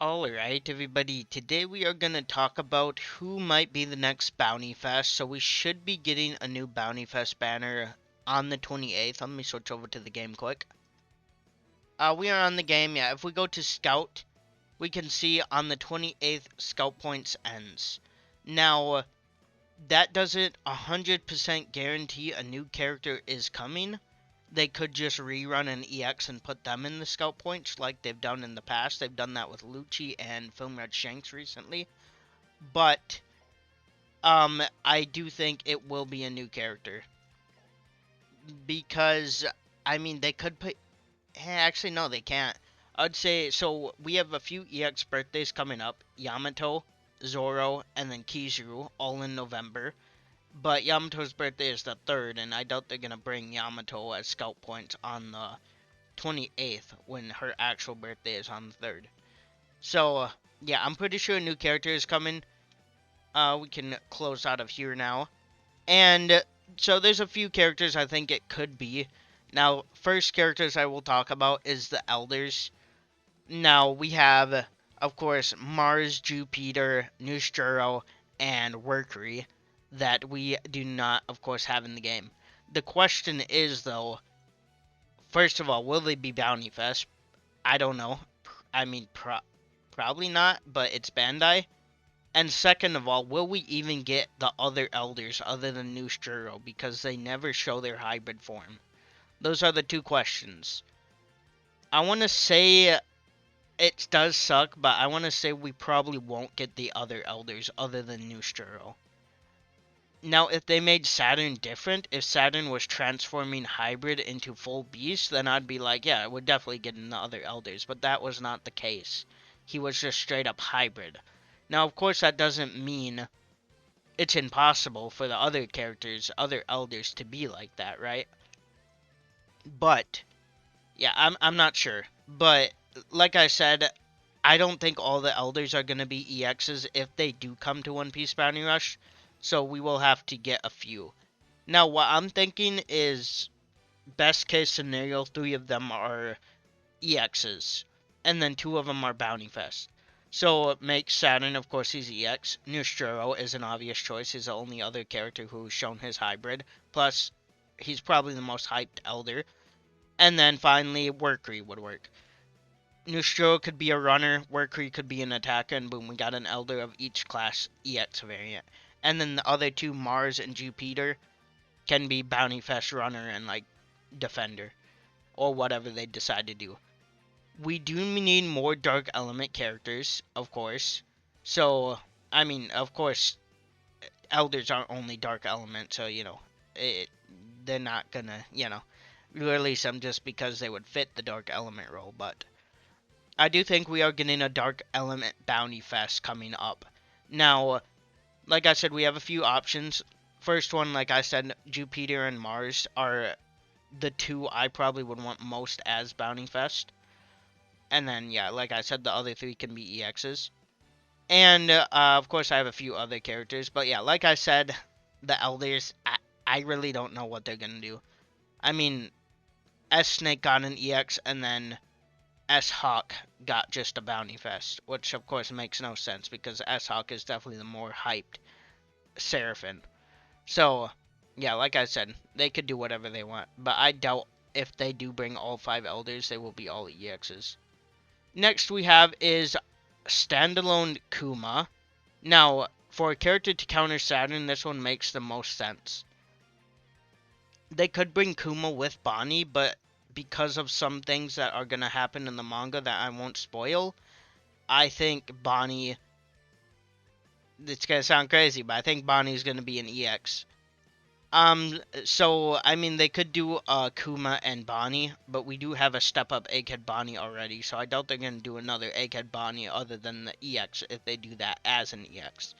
Alright, everybody, today we are going to talk about who might be the next Bounty Fest. So we should be getting a new Bounty Fest banner on the 28th. Let me switch over to the game quick. We are on the game, yeah. If we go to Scout, we can see on the 28th, Scout Points ends. Now, that doesn't 100% guarantee a new character is coming. They could just rerun an EX and put them in the scout points like they've done in the past. They've done that with Lucci and Film Red Shanks recently. But I do think it will be a new character. Because, I mean, they could put... Actually, no, they can't. I'd say, so we have a few EX birthdays coming up. Yamato, Zoro, and then Kizaru, all in November. But Yamato's birthday is the 3rd, and I doubt they're going to bring Yamato as scout points on the 28th when her actual birthday is on the 3rd. So, yeah, I'm pretty sure a new character is coming. We can close out of here now. And so there's a few characters I think it could be. Now, first characters I will talk about is the Elders. Now, we have, of course, Mars, Jupiter, Nusturo, and Workery that we do not, of course, have in the game. The question is, though, first of all, will they be Bounty Fest? I don't know. I mean, probably not, but it's Bandai. And second of all, will we even get the other Elders other than Nusturo, because they never show their hybrid form? Those are the two questions. I want to say it does suck, but I want to say we probably won't get the other Elders other than Nusturo. Now, if they made Saturn different, if Saturn was transforming hybrid into full beast, then I'd be like, yeah, we're definitely getting the other Elders. But that was not the case. He was just straight up hybrid. Now, of course, that doesn't mean it's impossible for the other characters, other Elders, to be like that, right? But, yeah, I'm not sure. But, like I said, I don't think all the Elders are going to be EXs if they do come to OnePiece Bounty Rush. So we will have to get a few. Now, what I'm thinking is, best case scenario, 3 of them are EXs. And then 2 of them are Bounty Fest. So, make Saturn, of course, he's EX. Nusturo is an obvious choice. He's the only other character who's shown his hybrid. Plus, he's probably the most hyped Elder. And then, finally, Workery would work. Nusturo could be a runner, Workery could be an attacker, and boom, we got an Elder of each class EX variant. And then the other 2, Mars and Jupiter, can be Bounty Fest runner and, like, defender. Or whatever they decide to do. We do need more Dark Element characters, of course. So, I mean, of course, Elders aren't only Dark Element, so, you know, they're not gonna, you know, release them just because they would fit the Dark Element role, but I do think we are getting a Dark Element Bounty Fest coming up. Now, like I said, we have a few options. First one, like I said, Jupiter and Mars are the 2 I probably would want most as Bounty Fest. And then, yeah, like I said, the other 3 can be EXs. And, of course, I have a few other characters. But, yeah, like I said, the Elders, I really don't know what they're going to do. I mean, S-Snake got an EX, and then S-Hawk got just a Bounty Fest, which of course makes no sense because S-Hawk is definitely the more hyped Seraphim. So, yeah, like I said, they could do whatever they want, but I doubt if they do bring all 5 Elders, they will be all EXs. Next we have is Standalone Kuma. Now, for a character to counter Saturn, this one makes the most sense. They could bring Kuma with Bonnie, but because of some things that are going to happen in the manga that I won't spoil, I think Bonnie, it's going to sound crazy, but I think Bonnie's going to be an EX. So, I mean, they could do Kuma and Bonnie, but we do have a step-up Egghead Bonnie already, so I doubt they're going to do another Egghead Bonnie other than the EX if they do that as an EX.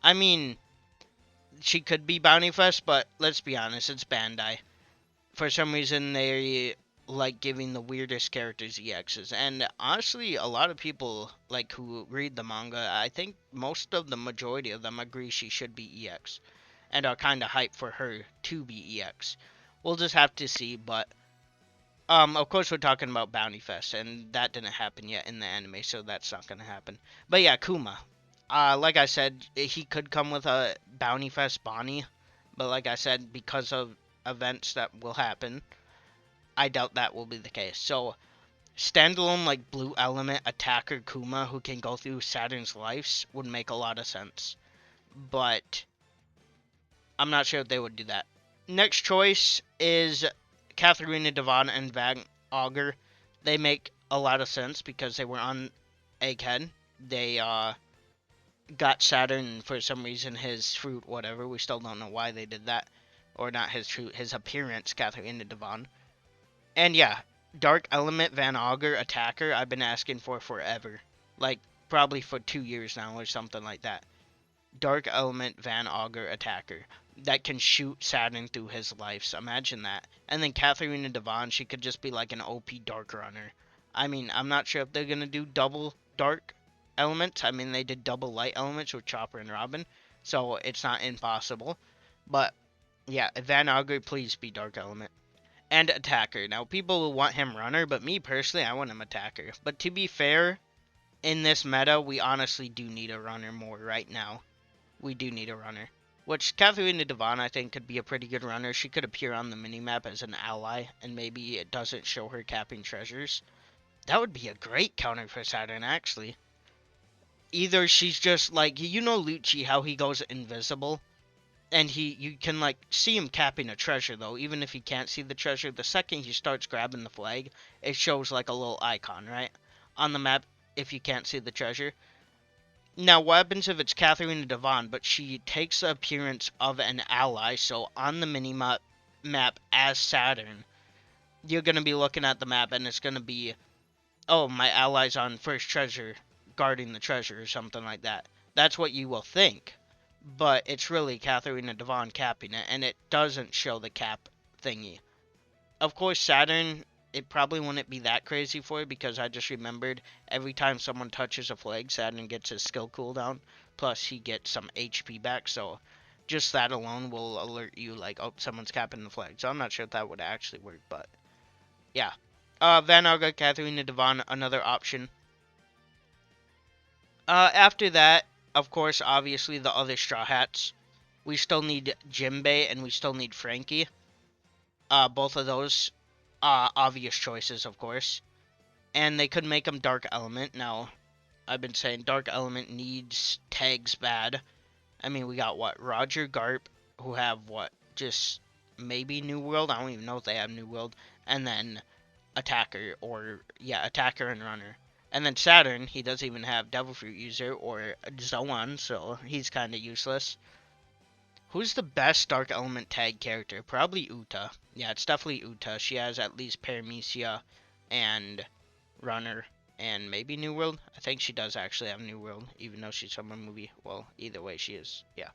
I mean, she could be Bounty Fest, but let's be honest, it's Bandai. For some reason, they like giving the weirdest characters EXs. And honestly, a lot of people like who read the manga, I think most of the majority of them agree she should be EX. And are kind of hyped for her to be EX. We'll just have to see, but Of course we're talking about Bounty Fest, and that didn't happen yet in the anime, so that's not gonna happen. But yeah, Kuma. Like I said, he could come with a Bounty Fest Bonnie, but like I said, because of events that will happen, I doubt that will be the case. So, standalone like Blue Element attacker Kuma who can go through Saturn's lives would make a lot of sense. But I'm not sure if they would do that. Next choice is Katharina Devon and Van Augur. They make a lot of sense because they were on Egghead. They got Saturn for some reason, his fruit, whatever. We still don't know why they did that. Or not his fruit, his appearance, Katharina Devon. And yeah, Dark Element Van Augur attacker I've been asking for forever. Like, probably for 2 years now or something like that. Dark Element Van Augur attacker that can shoot Saturn through his lives. Imagine that. And then Katharina Devon, she could just be like an OP Dark Runner. I mean, I'm not sure if they're going to do double Dark Elements. I mean, they did double Light Elements with Chopper and Robin, so it's not impossible. But, yeah, Van Augur, please be Dark Element. And attacker. Now, people will want him runner, but me personally, I want him attacker. But to be fair, in this meta, we honestly do need a runner more right now. We do need a runner. Which, Katharina Devon, I think, could be a pretty good runner. She could appear on the minimap as an ally, and maybe it doesn't show her capping treasures. That would be a great counter for Saturn, actually. Either she's just, like, you know Lucci, how he goes invisible? And you can, like, see him capping a treasure, though. Even if he can't see the treasure, the second he starts grabbing the flag, it shows, like, a little icon, right? On the map, if you can't see the treasure. Now, what happens if it's Katharina Devon, but she takes the appearance of an ally, so on the mini-map as Saturn, you're going to be looking at the map, and it's going to be, oh, my ally's on first treasure, guarding the treasure, or something like that. That's what you will think, but it's really Katharina Devon capping it, and it doesn't show the cap thingy. Of course, Saturn, it probably wouldn't be that crazy for it, because I just remembered every time someone touches a flag, Saturn gets his skill cooldown, plus he gets some HP back, so just that alone will alert you, like, oh, someone's capping the flag. So I'm not sure if that would actually work, but yeah. Van Augur, Katharina Devon, another option. After that, of course, obviously the other Straw Hats. We still need Jinbei, and we still need Frankie. Both of those obvious choices, of course. And they could make them Dark Element. Now, I've been saying Dark Element needs tags bad. I mean, we got, what, Roger, Garp, who have, what, just maybe New World? I don't even know if they have New World. And then Attacker, or, yeah, Attacker and Runner. And then Saturn, he doesn't even have Devil Fruit User or Zoan, so he's kind of useless. Who's the best Dark Element tag character? Probably Uta. Yeah, it's definitely Uta. She has at least Paramecia and Runner and maybe New World. I think she does actually have New World, even though she's from a movie. Well, either way, she is. Yeah.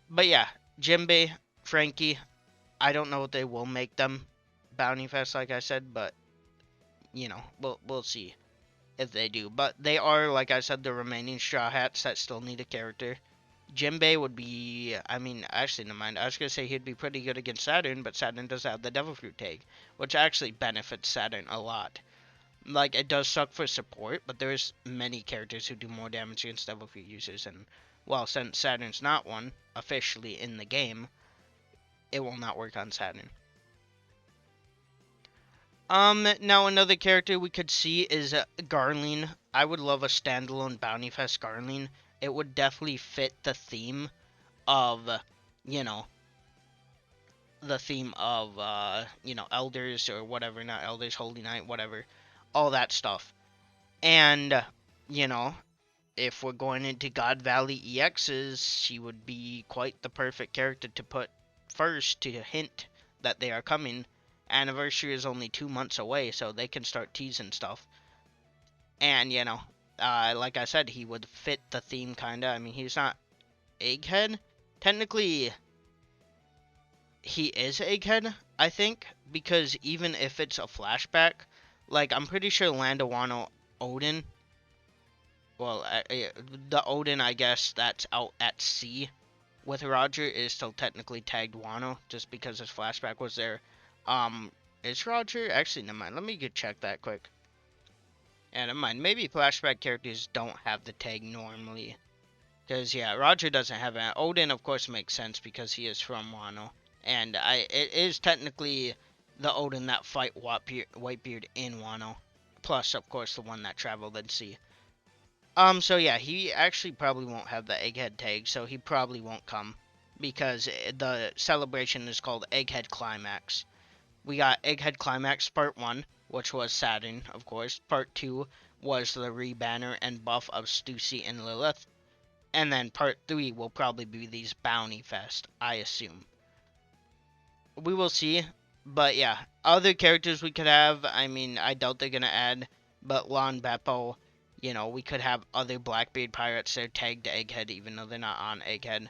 But yeah, Jinbei, Frankie. I don't know what they will make them Bounty Fest, like I said, but you know, we'll see if they do. But they are, like I said, the remaining Straw Hats that still need a character. Jinbei would be, I mean, actually, never mind. I was going to say he'd be pretty good against Saturn, but Saturn does have the Devil Fruit tag, which actually benefits Saturn a lot. Like, it does suck for support, but there's many characters who do more damage against Devil Fruit users, and, well, since Saturn's not one, officially in the game, it will not work on Saturn. Now another character we could see is Garline. I would love a standalone Bounty Fest Garline. It would definitely fit the theme of, you know, elders or whatever, not elders, Holy Knight, whatever, all that stuff. And, you know, if we're going into God Valley EXs, she would be quite the perfect character to put first to hint that they are coming. Anniversary is only 2 months away, so they can start teasing stuff. And, you know, like I said, he would fit the theme, kinda. I mean, he's not Egghead. Technically, he is Egghead, I think, because even if it's a flashback, like, I'm pretty sure Landawano Odin, well, the Odin, I guess, that's out at sea with Roger is still technically tagged Wano, just because his flashback was there. Is Roger? Actually, never mind. Let me get check that quick. And never mind. Maybe flashback characters don't have the tag normally. Because, yeah, Roger doesn't have it. Odin, of course, makes sense because he is from Wano. And it is technically the Odin that fight Whitebeard in Wano. Plus, of course, the one that traveled in sea. So yeah, he actually probably won't have the Egghead tag, so he probably won't come. Because the celebration is called Egghead Climax. We got Egghead Climax Part 1, which was Saturn, of course. Part 2 was the rebanner and buff of Stussy and Lilith. And then Part 3 will probably be these Bounty Fest, I assume. We will see. But yeah, other characters we could have, I mean, I doubt they're going to add. But Lon Beppo, you know, we could have other Blackbeard pirates. They're tagged to Egghead, even though they're not on Egghead.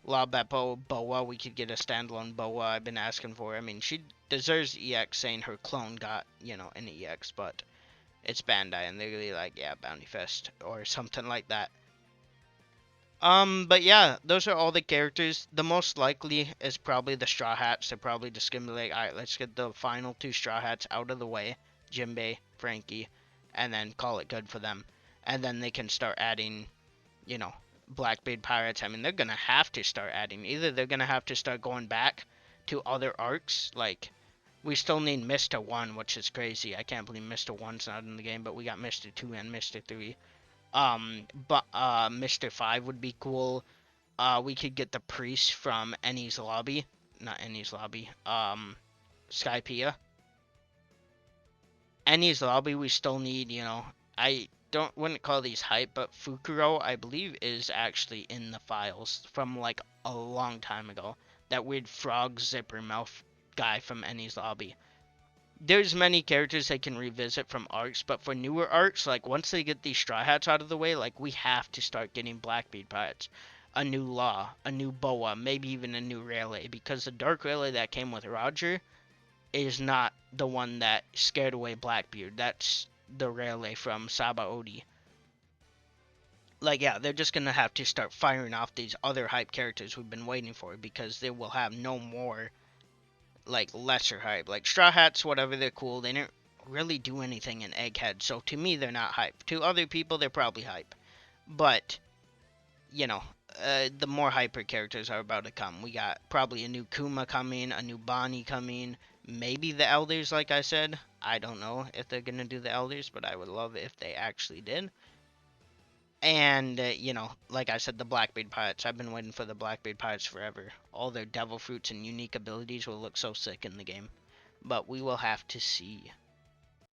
La Beppo, Boa, we could get a standalone Boa I've been asking for. I mean, she deserves EX, saying her clone got, you know, an EX, but it's Bandai, and they're really like, yeah, Bounty Fest, or something like that. But yeah, those are all the characters. The most likely is probably the Straw Hats. They're probably just gonna be like, alright, let's get the final 2 Straw Hats out of the way. Jinbei, Frankie, and then call it good for them. And then they can start adding, you know, Blackbeard pirates. I mean, they're gonna have to start adding. Either they're gonna have to start going back to other arcs, like we still need Mr. 1, which is crazy. I can't believe Mr. 1's not in the game, but we got Mr. 2 and Mr. 3. But Mr. 5 would be cool. We could get the priest from Enies Lobby, not Enies Lobby. Skypiea. Enies Lobby, we still need, you know, I wouldn't call these hype, but Fukuro, I believe, is actually in the files from like a long time ago. That weird frog zipper mouth guy from Enies Lobby. There's many characters they can revisit from arcs, but for newer arcs, like once they get these Straw Hats out of the way, like we have to start getting Blackbeard pirates. A new Law, a new Boa, maybe even a new Rayleigh, because the Dark Rayleigh that came with Roger is not the one that scared away Blackbeard. That's the Rayleigh from Sabaody. Like, yeah, they're just gonna have to start firing off these other hype characters we've been waiting for, because they will have no more, like, lesser hype. Like, Straw Hats, whatever, they're cool. They didn't really do anything in Egghead, so to me, they're not hype. To other people, they're probably hype. But, you know, the more hyper characters are about to come. We got probably a new Kuma coming, a new Bonnie coming, maybe the Elders, like I said. I don't know if they're going to do the Elders, but I would love it if they actually did. And, you know, like I said, the Blackbeard Pirates. I've been waiting for the Blackbeard Pirates forever. All their devil fruits and unique abilities will look so sick in the game. But we will have to see.